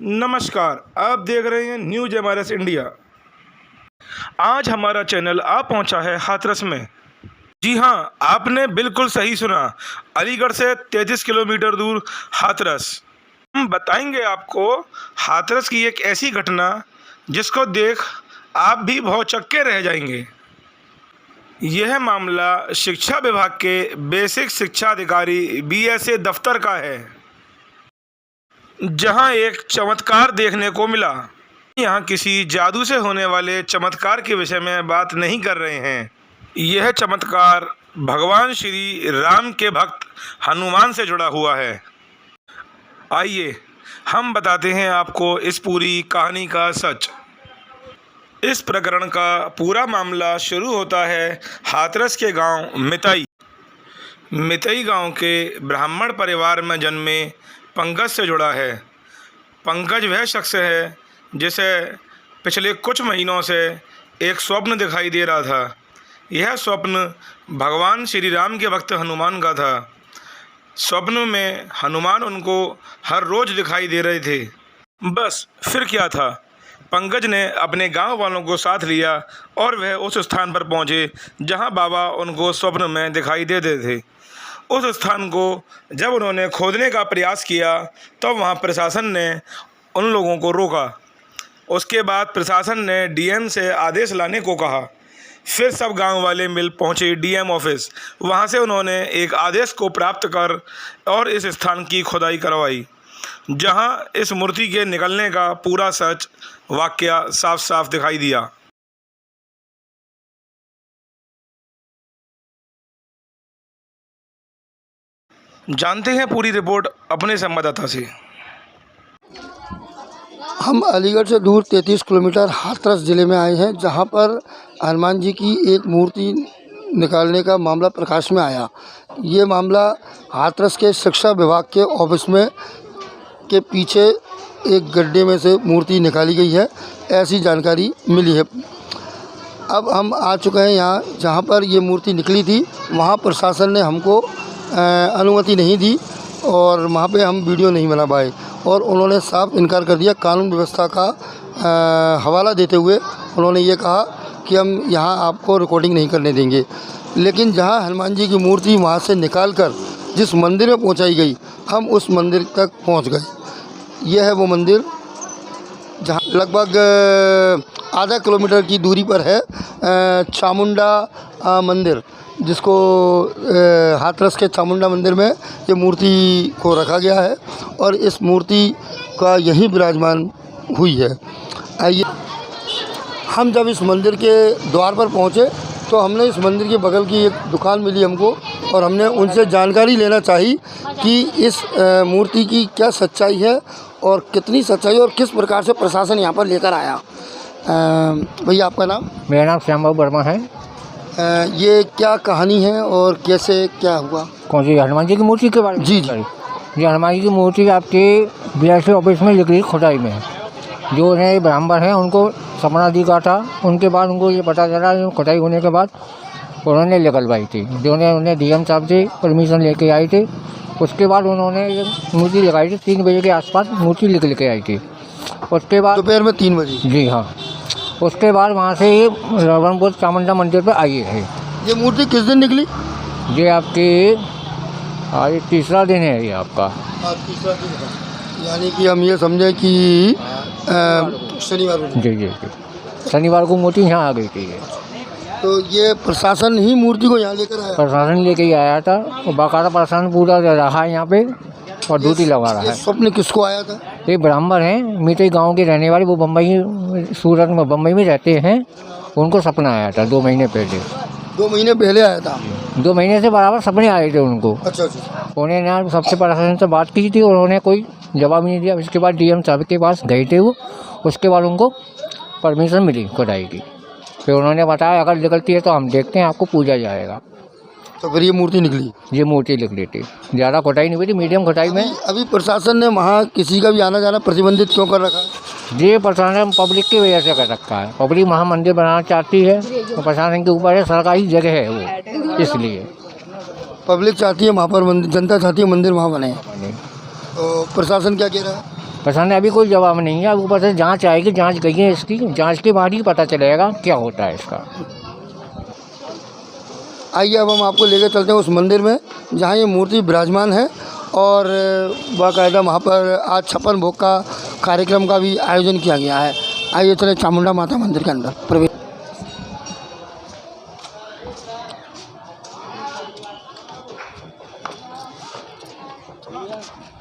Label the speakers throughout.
Speaker 1: नमस्कार, आप देख रहे हैं न्यूज MRS इंडिया। आज हमारा चैनल आ पहुंचा है हाथरस में। जी हां, आपने बिल्कुल सही सुना, अलीगढ़ से 33 किलोमीटर दूर हाथरस। हम बताएंगे आपको हाथरस की एक ऐसी घटना जिसको देख आप भी भौचक्के रह जाएंगे। यह मामला शिक्षा विभाग के बेसिक शिक्षा अधिकारी BSA दफ्तर का है, जहां एक चमत्कार देखने को मिला। यहां किसी जादू से होने वाले चमत्कार के विषय में बात नहीं कर रहे हैं। यह चमत्कार भगवान श्री राम के भक्त हनुमान से जुड़ा हुआ है। आइए हम बताते हैं आपको इस पूरी कहानी का सच। इस प्रकरण का पूरा मामला शुरू होता है हाथरस के गांव मितई गांव के ब्राह्मण परिवार में जन्मे पंकज से जुड़ा है। पंकज वह शख्स है जिसे पिछले कुछ महीनों से एक स्वप्न दिखाई दे रहा था। यह स्वप्न भगवान श्री राम के भक्त हनुमान का था। स्वप्न में हनुमान उनको हर रोज़ दिखाई दे रहे थे। बस फिर क्या था, पंकज ने अपने गांव वालों को साथ लिया और वह उस स्थान पर पहुंचे जहां बाबा उनको स्वप्न में दिखाई देते थे। उस स्थान को जब उन्होंने खोदने का प्रयास किया तो वहां प्रशासन ने उन लोगों को रोका। उसके बाद प्रशासन ने DM से आदेश लाने को कहा। फिर सब गांव वाले मिल पहुंचे DM ऑफिस। वहां से उन्होंने एक आदेश को प्राप्त कर और इस स्थान की खुदाई करवाई, जहां इस मूर्ति के निकलने का पूरा सच वाकया साफ साफ दिखाई दिया। जानते हैं पूरी रिपोर्ट अपने संवाददाता से।
Speaker 2: हम अलीगढ़ से दूर 33 किलोमीटर हाथरस ज़िले में आए हैं, जहां पर हनुमान जी की एक मूर्ति निकालने का मामला प्रकाश में आया। ये मामला हाथरस के शिक्षा विभाग के ऑफिस में के पीछे एक गड्ढे में से मूर्ति निकाली गई है, ऐसी जानकारी मिली है। अब हम आ चुके हैं यहाँ जहाँ पर ये मूर्ति निकली थी। वहाँ प्रशासन ने हमको अनुमति नहीं दी और वहाँ पे हम वीडियो नहीं बना पाए और उन्होंने साफ इनकार कर दिया। कानून व्यवस्था का हवाला देते हुए उन्होंने ये कहा कि हम यहाँ आपको रिकॉर्डिंग नहीं करने देंगे। लेकिन जहाँ हनुमान जी की मूर्ति वहाँ से निकाल कर जिस मंदिर में पहुँचाई गई, हम उस मंदिर तक पहुँच गए। यह है वो मंदिर जहाँ लगभग आधा किलोमीटर की दूरी पर है चामुंडा मंदिर, जिसको हाथरस के चामुंडा मंदिर में ये मूर्ति को रखा गया है और इस मूर्ति का यहीं विराजमान हुई है। आइए, हम जब इस मंदिर के द्वार पर पहुँचे तो हमने इस मंदिर के बगल की एक दुकान मिली हमको और हमने उनसे जानकारी लेना चाही कि इस मूर्ति की क्या सच्चाई है और कितनी सच्चाई और किस प्रकार से प्रशासन यहाँ पर लेकर आया। भैया, आपका नाम?
Speaker 3: मेरा नाम श्याम बाबू वर्मा है।
Speaker 2: ये क्या कहानी है और कैसे क्या हुआ? कौन सी?
Speaker 3: हनुमान जी की मूर्ति के बारे में?
Speaker 2: जी।
Speaker 3: ये हनुमान जी की मूर्ति आपके BSA ऑफिस में निकली खुदाई में। जो उन्हें ब्राह्मण हैं उनको सपना दिखा था। उनके बाद उनको ये पता चला, खुदाई होने के बाद उन्होंने निकलवाई थी। जो उन्हें DM साहब से परमिशन लेके आए थे। उसके बाद उन्होंने ये मूर्ति लगाई थी। 3 बजे के आसपास मूर्ति निकल के आई थी। उसके बाद
Speaker 2: दोपहर में 3 बजे?
Speaker 3: जी हाँ। उसके बाद वहाँ से ये रघुनाथपुर चामुंडा मंदिर पर आई है।
Speaker 2: ये मूर्ति किस दिन निकली?
Speaker 3: ये आपके आज तीसरा दिन है ये आपका।
Speaker 2: तीसरा दिन है, यानी कि हम ये समझे कि शनिवार को।
Speaker 3: जी, शनिवार को मूर्ति यहाँ आ गई थी।
Speaker 2: तो ये प्रशासन ही मूर्ति को यहाँ लेकर आया?
Speaker 3: प्रशासन लेके ही आया था और बाकायदा प्रशासन पूरा रहा है यहाँ पे और ड्यूटी लगा रहा है।
Speaker 2: स्वप्न किसको आया था?
Speaker 3: ये ब्राह्मण हैं, मितई गांव के रहने वाले। वो सूरत में बम्बई में रहते हैं। उनको सपना आया था 2 महीने पहले।
Speaker 2: 2 महीने पहले आया था?
Speaker 3: 2 महीने से बराबर सपने आए थे उनको।
Speaker 2: अच्छा।
Speaker 3: उन्होंने ना सबसे प्रशासन से बात की थी और उन्होंने कोई जवाब नहीं दिया। उसके बाद DM साहब के पास गए थे वो। उसके बाद उनको परमिशन मिली खुदाई की। फिर उन्होंने बताया अगर निकलती है तो हम देखते हैं, आपको पूजा जाएगा।
Speaker 2: तो फिर ये मूर्ति निकली?
Speaker 3: ये मूर्ति निकली थी। ज़्यादा खुदाई नहीं हुई थी, मीडियम खुदाई में।
Speaker 2: अभी प्रशासन ने वहाँ किसी का भी आना जाना प्रतिबंधित क्यों कर रखा?
Speaker 3: ये प्रशासन पब्लिक की वजह से कर रखा है। पब्लिक वहाँ मंदिर बनाना चाहती है तो प्रशासन के ऊपर है, सरकारी जगह है वो, इसलिए
Speaker 2: पब्लिक चाहती है वहाँ पर जनता चाहती है मंदिर वहाँ बने। तो प्रशासन क्या कह रहा है?
Speaker 3: प्रशासन ने अभी कोई जवाब नहीं है। अब ऊपर से जांच आएगी, जांच गई है इसकी, जांच के बाद ही पता चलेगा क्या होता है इसका।
Speaker 2: आइए अब हम आपको लेकर चलते हैं उस मंदिर में जहाँ ये मूर्ति विराजमान है और बाकायदा वहाँ पर आज छप्पन भोग का कार्यक्रम का भी आयोजन किया गया है। आइए चले चामुंडा माता मंदिर के अंदर प्रवेश।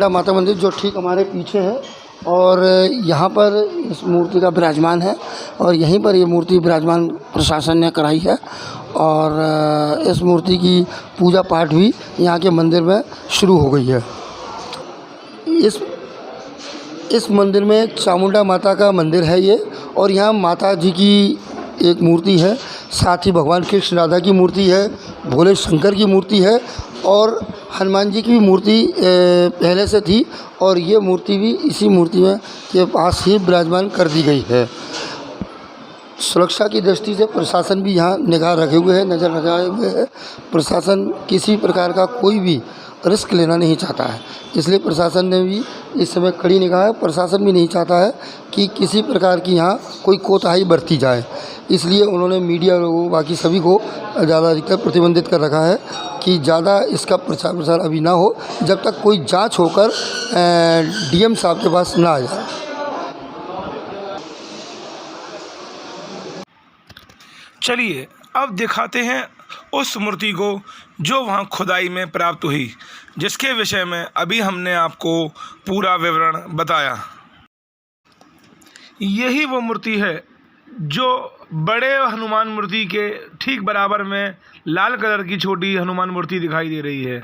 Speaker 2: माता मंदिर जो ठीक हमारे पीछे है और यहाँ पर इस मूर्ति का विराजमान है और यहीं पर ये मूर्ति विराजमान प्रशासन ने कराई है और इस मूर्ति की पूजा पाठ भी यहाँ के मंदिर में शुरू हो गई है। इस मंदिर में चामुंडा माता का मंदिर है ये और यहाँ माता जी की एक मूर्ति है, साथ ही भगवान कृष्ण राधा की मूर्ति है, भोले शंकर की मूर्ति है और हनुमान जी की भी मूर्ति पहले से थी और ये मूर्ति भी इसी मूर्ति में के पास ही विराजमान कर दी गई है। सुरक्षा की दृष्टि से प्रशासन भी यहाँ निगाह रखे हुए है, नज़र लगाए हुए है। प्रशासन किसी प्रकार का कोई भी रिस्क लेना नहीं चाहता है, इसलिए प्रशासन ने भी इस समय कड़ी निगाह है। प्रशासन भी नहीं चाहता है कि किसी प्रकार की यहाँ कोई कोताही बरती जाए, इसलिए उन्होंने मीडिया लोगों बाकी सभी को ज़्यादा अधिकतर प्रतिबंधित कर रखा है कि ज़्यादा इसका प्रचार प्रसार अभी ना हो जब तक कोई जांच होकर डीएम साहब के पास ना आ जाए।
Speaker 1: चलिए अब दिखाते हैं उस मूर्ति को जो वहाँ खुदाई में प्राप्त हुई, जिसके विषय में अभी हमने आपको पूरा विवरण बताया। यही वो मूर्ति है जो बड़े हनुमान मूर्ति के ठीक बराबर में लाल कलर की छोटी हनुमान मूर्ति दिखाई दे रही है,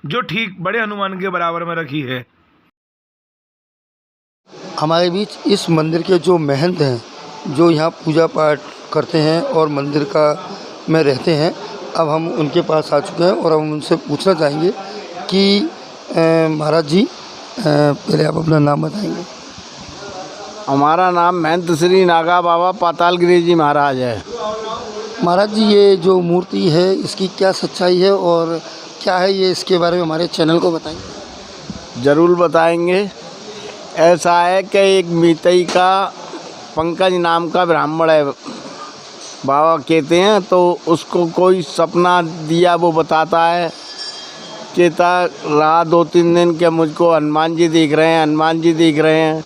Speaker 1: जो ठीक बड़े हनुमान के बराबर में रखी है।
Speaker 2: हमारे बीच इस मंदिर के जो महंत हैं, जो यहाँ पूजा पाठ करते हैं और मंदिर का में रहते हैं, अब हम उनके पास आ चुके हैं और हम उनसे पूछना चाहेंगे कि महाराज जी पहले आप अपना नाम बताएंगे।
Speaker 4: हमारा नाम महंत श्री नागा बाबा पातालगिरी जी महाराज है।
Speaker 2: महाराज जी, ये जो मूर्ति है इसकी क्या सच्चाई है और क्या है ये, इसके बारे में हमारे चैनल को बताएंगे।
Speaker 4: ज़रूर बताएंगे। ऐसा है कि एक मीतई का पंकज नाम का ब्राह्मण है, बाबा कहते हैं, तो उसको कोई सपना दिया, वो बताता है, कहता रहा 2-3 दिन के मुझको हनुमान जी दिख रहे हैं, हनुमान जी दिख रहे हैं।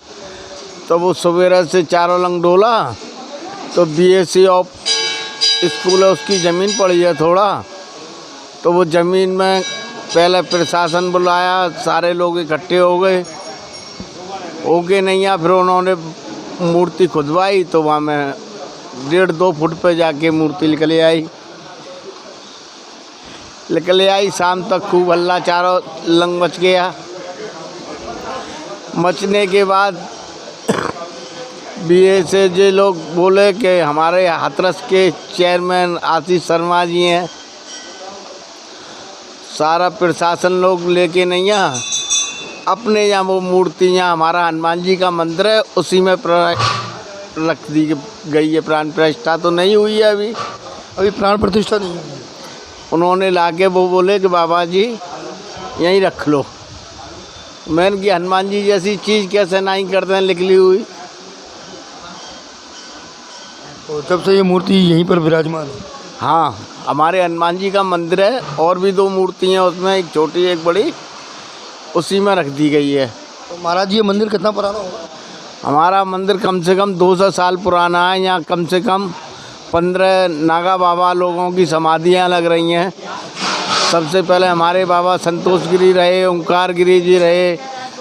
Speaker 4: तो वो सवेरे से चारों लंग डोला तो बीएससी ऑफ स्कूल है, उसकी ज़मीन पड़ी है थोड़ा, तो वो ज़मीन में पहले प्रशासन बुलाया, सारे लोग इकट्ठे हो गए, नहीं आ, फिर उन्होंने मूर्ति खुदवाई तो वहाँ में 1.5-2 फुट पे जाके मूर्ति निकले आई। शाम तक खूब हल्ला चारों लंग मच गया। मचने के बाद बीएसए जे लोग बोले कि हमारे हाथरस के चेयरमैन आशीष शर्मा जी हैं, सारा प्रशासन लोग लेके नहीं आ, अपने यहाँ वो मूर्तियाँ, हमारा हनुमान जी का मंदिर है उसी में रख दी गई है। प्राण प्रतिष्ठा तो नहीं हुई है अभी
Speaker 2: प्राण प्रतिष्ठा नहीं है।
Speaker 4: उन्होंने लाके वो बोले कि बाबा जी यहीं रख लो। मैंने कि हनुमान जी जैसी चीज़ कैसे नहीं करते हैं निकली हुई।
Speaker 2: तो जब से ये मूर्ति यहीं पर विराजमान है।
Speaker 4: हाँ, हमारे हनुमान जी का मंदिर है और भी 2 मूर्ति हैं उसमें, एक छोटी एक बड़ी, उसी में रख दी गई है।
Speaker 2: तो महाराज जी, ये मंदिर कितना पुराना होगा?
Speaker 4: हमारा मंदिर कम से कम 200 साल पुराना है। यहाँ कम से कम 15 नागा बाबा लोगों की समाधियाँ लग रही हैं। सबसे पहले हमारे बाबा संतोष गिरी रहे, ओंकार गिरी जी रहे,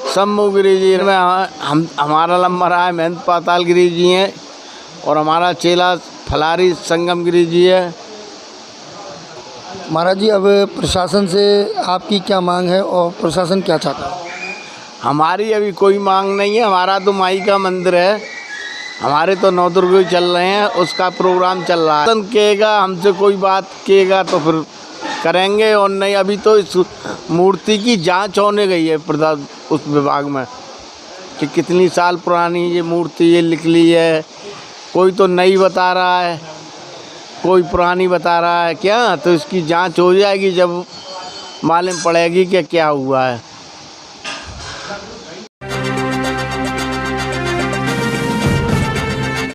Speaker 4: शंभू गिरी जी में हमारा लंबा रहा है, महंत पाताल गिरी जी हैं और हमारा चेला फलारी संगम गिरी जी है।
Speaker 2: महाराज जी, अब प्रशासन से आपकी क्या मांग है और प्रशासन क्या चाहता है?
Speaker 4: हमारी अभी कोई मांग नहीं है। हमारा तो माई का मंदिर है, हमारे तो नवदुर्ग चल रहे हैं, उसका प्रोग्राम चल रहा है। कहेगा हमसे कोई बात कहेगा तो फिर करेंगे, और नहीं अभी तो इस मूर्ति की जांच होने गई है उस विभाग में कि कितनी साल पुरानी ये मूर्ति ये निकली है। कोई तो नई बता रहा है, कोई पुरानी बता रहा है क्या, तो इसकी जांच हो जाएगी जब मालूम पड़ेगी कि क्या हुआ है।